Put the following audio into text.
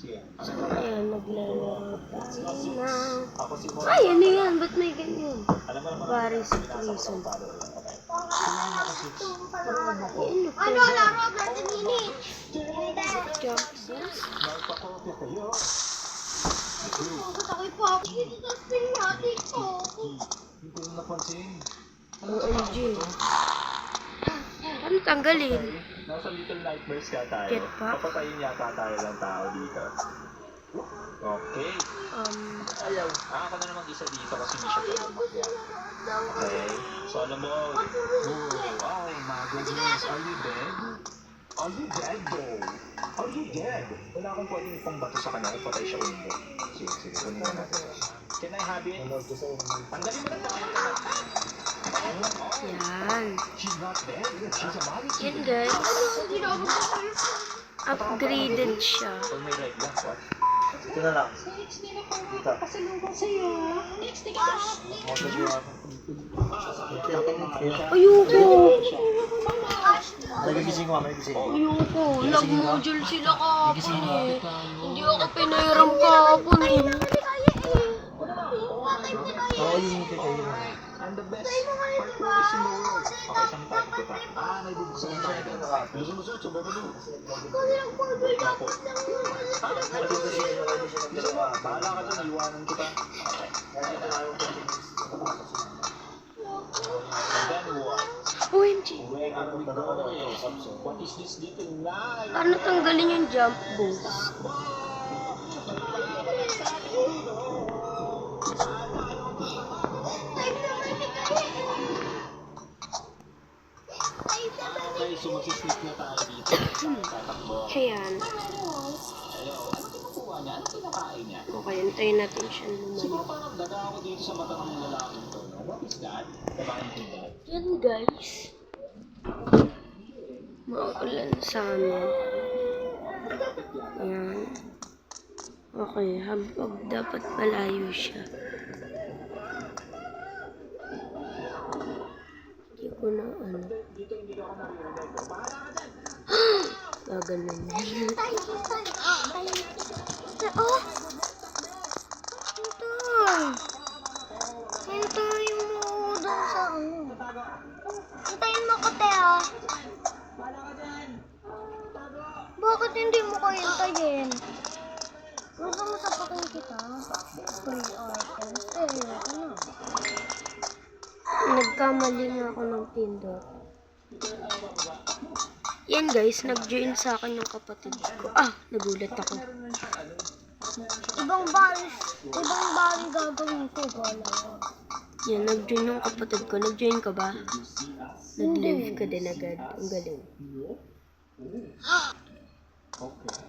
So, ayan, maglalaro tayo ng... Ay, ano yan? Ba't may ganyan? Paris Prison. Ano, laro, 30 minutes. Jump boost. Ako'y po. Dito sa spring natin ko. Hindi ko napansin. OMG. Ano tanggalin? Nasa Little Nightmares ka tayo. Jetpack? Papatayin yata tayo ng tao dito. Okay. Ayaw. Ako na naman isa dito kasi hindi siya tumakya. Okay. Solo mode. Oh my goodness. Are you dead? Are you dead, bro? Are you dead? Wala akong pwedeng ipang bato sa kanya kung patay siya o hindi. Sige, kunin na natin. Can I have it? Tanggalin mo na Yan. She's not dead. She's alive. Yan guys. Upgraded siya. Pag may red lang, what? Ito na lang. Dito. Ayoko. Nagigising ko, mamaya gising. Ayoko. Nag-module sila kahapon eh. Hindi ako pinairam kahapon eh. Oo, yung kayo. And the best part po is in the world. Okay, saan tayo kita? May bubuksan tayo. Lusunod sa babalo. Bahala ka dyan, iwanan kita. And then what? OMG. Where are we going? What is this little lie? Paano tanggalin yung jump boost? Okay, so magsisneak na tayo dito. Tatakbo. Ayan. Hello, ano kinukuha niya? Ano kinakain niya? Okay, antayin natin siya Siguro lumalik. parang daga ako dito sa mata ng lalaking to. No? What is that? Kabahin ko ba? Yan guys. Maulan sa amin. Ayan. Okay, habang dapat malayo siya. Hindi ko na ano. Gaganon yan. Oh! Hintayin mo doon sa ano. Hintayin mo ko, Teo. Bakit hindi mo ko hintayin? Gusto mo sapakin kita? Free items. Teo, ano? Nagkamali nga ako ng pindot. Yan guys, nag-join sa akin yung kapatid ko. Nagulat ako. Ibang bali gagawin ko, bala. Yan, nag-join yung kapatid ko. Nag-join ka ba? Nag-live ka din agad. Ang galing. Okay.